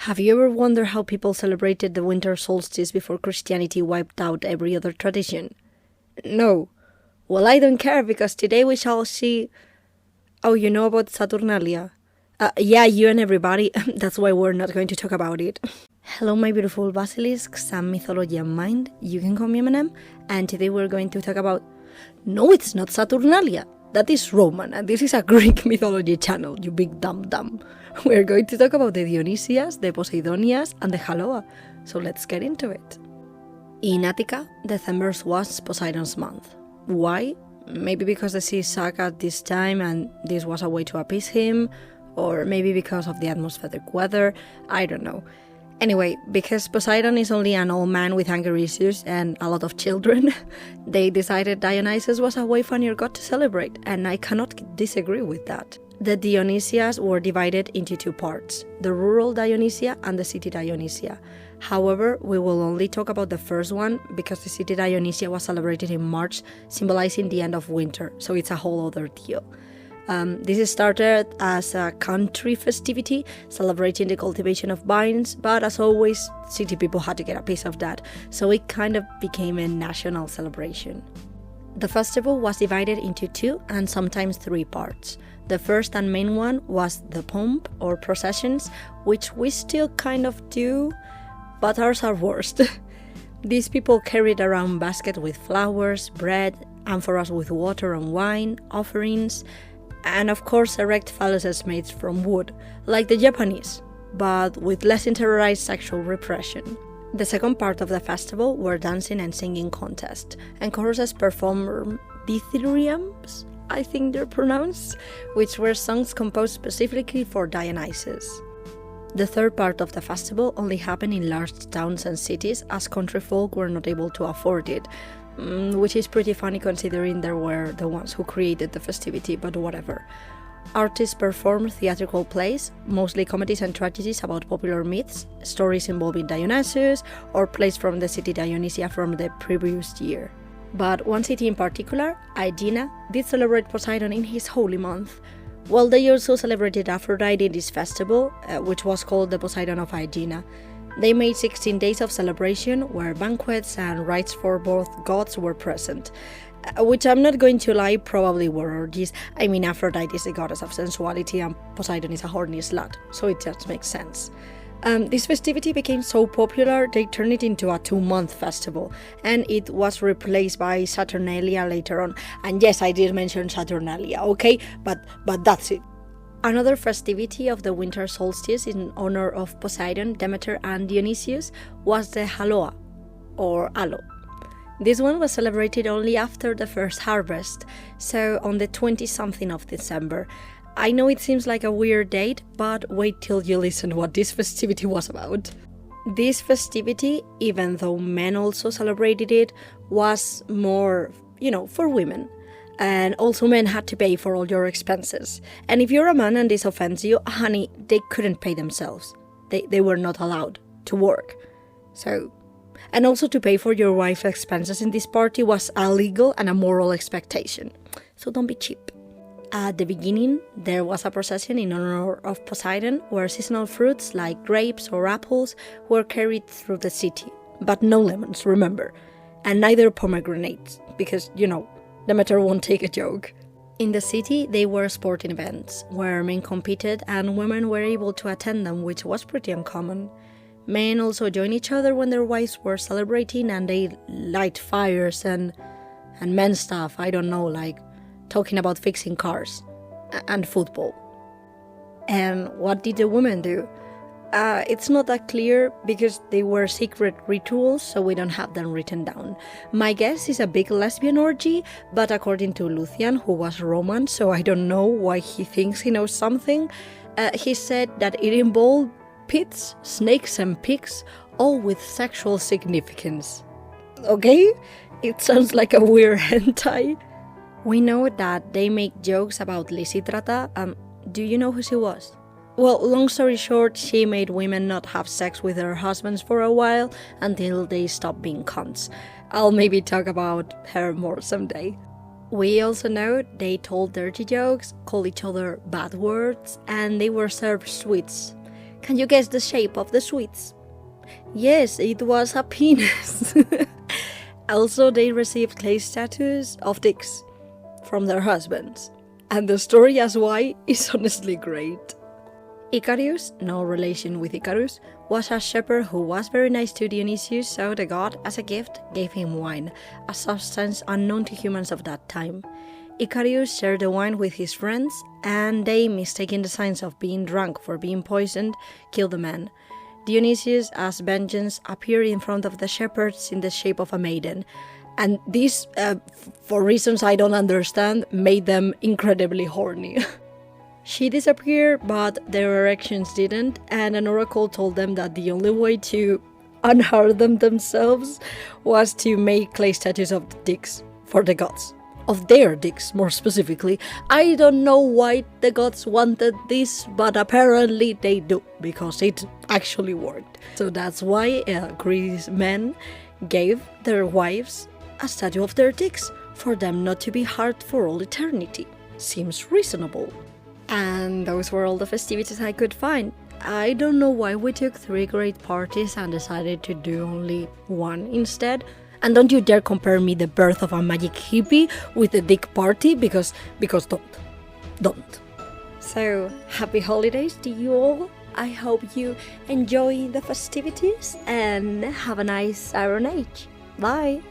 Have you ever wondered how people celebrated the winter solstice before Christianity wiped out every other tradition? No. Well, I don't care, because today we shall see... Oh, you know about SATURNALIA? Yeah, you and everybody. That's why we're not going to talk about it. Hello, my beautiful basilisks and mythology and mind. You can call me M&M, and today we're going to talk about... No, it's not SATURNALIA. That is Roman, and this is a Greek mythology channel, you big dumb. We're going to talk about the Dionysias, the Poseidonias, and the Haloa. So let's get into it. In Attica, December was Poseidon's month. Why? Maybe because the sea sucked at this time and this was a way to appease him, or maybe because of the atmospheric weather, I don't know. Anyway, because Poseidon is only an old man with anger issues and a lot of children, they decided Dionysias was a way funnier god to celebrate, and I cannot disagree with that. The Dionysias were divided into two parts, the Rural Dionysia and the City Dionysia. However, we will only talk about the first one because the City Dionysia was celebrated in March, symbolizing the end of winter, so it's a whole other deal. This started as a country festivity, celebrating the cultivation of vines, but as always, city people had to get a piece of that, so it kind of became a national celebration. The festival was divided into two and sometimes three parts. The first and main one was the pomp or processions, which we still kind of do, but ours are worst. These people carried around baskets with flowers, bread, amphoras with water and wine, offerings, and of course erect phalluses made from wood, like the Japanese, but with less interiorized sexual repression. The second part of the festival were dancing and singing contests, and choruses performed dithyrambs, I think they're pronounced, which were songs composed specifically for Dionysius. The third part of the festival only happened in large towns and cities, as country folk were not able to afford it, which is pretty funny considering they were the ones who created the festivity, but whatever. Artists performed theatrical plays, mostly comedies and tragedies about popular myths, stories involving Dionysius, or plays from the City Dionysia from the previous year. But one city in particular, Aegina, did celebrate Poseidon in his holy month. Well, they also celebrated Aphrodite in this festival, which was called the Poseidon of Aegina. They made 16 days of celebration where banquets and rites for both gods were present, which I'm not going to lie, probably were orgies. I mean, Aphrodite is the goddess of sensuality and Poseidon is a horny slut, so it just makes sense. This festivity became so popular they turned it into a 2-month festival, and it was replaced by SATURNALIA later on. And yes, I did mention SATURNALIA, okay, but that's it. Another festivity of the winter solstice in honor of Poseidon, Demeter and Dionysius was the Haloa, or Alo. This one was celebrated only after the first harvest, so on the 20-something of December. I know it seems like a weird date, but wait till you listen what this festivity was about. This festivity, even though men also celebrated it, was more, for women. And also men had to pay for all your expenses. And if you're a man and this offends you, honey, they couldn't pay themselves. They were not allowed to work. So, and also to pay for your wife's expenses in this party was a legal and a moral expectation. So don't be cheap. At the beginning, there was a procession in honor of Poseidon where seasonal fruits like grapes or apples were carried through the city. But no lemons, remember. And neither pomegranates, because, Demeter won't take a joke. In the city, they were sporting events, where men competed and women were able to attend them, which was pretty uncommon. Men also joined each other when their wives were celebrating, and they light fires and men stuff, I don't know, like talking about fixing cars and football. And what did the women do? It's not that clear because they were secret rituals, so we don't have them written down. My guess is a big lesbian orgy, but according to Lucian, who was Roman, so I don't know why he thinks he knows something, he said that it involved pits, snakes and pigs, all with sexual significance. Okay? It sounds like a weird hentai. We know that they make jokes about Lysistrata. Do you know who she was? Well, long story short, she made women not have sex with their husbands for a while until they stopped being cunts. I'll maybe talk about her more someday. We also know they told dirty jokes, called each other bad words, and they were served sweets. Can you guess the shape of the sweets? Yes, it was a penis. Also, they received clay statues of dicks from their husbands. And the story as why is honestly great. Icarus, no relation with Icarus, was a shepherd who was very nice to Dionysius, so the god, as a gift, gave him wine, a substance unknown to humans of that time. Icarus shared the wine with his friends, and they, mistaking the signs of being drunk for being poisoned, killed the man. Dionysius, as vengeance, appeared in front of the shepherds in the shape of a maiden, and this, for reasons I don't understand, made them incredibly horny. She disappeared, but their erections didn't, and an oracle told them that the only way to unharm them themselves was to make clay statues of the dicks for the gods. Of their dicks, more specifically. I don't know why the gods wanted this, but apparently they do, because it actually worked. So that's why Greece men gave their wives a statue of their dicks, for them not to be hard for all eternity. Seems reasonable. And those were all the festivities I could find. I don't know why we took 3 great parties and decided to do only one instead. And don't you dare compare me the birth of a magic hippie with a dick party, because don't. So, happy holidays to you all. I hope you enjoy the festivities and have a nice Iron Age. Bye!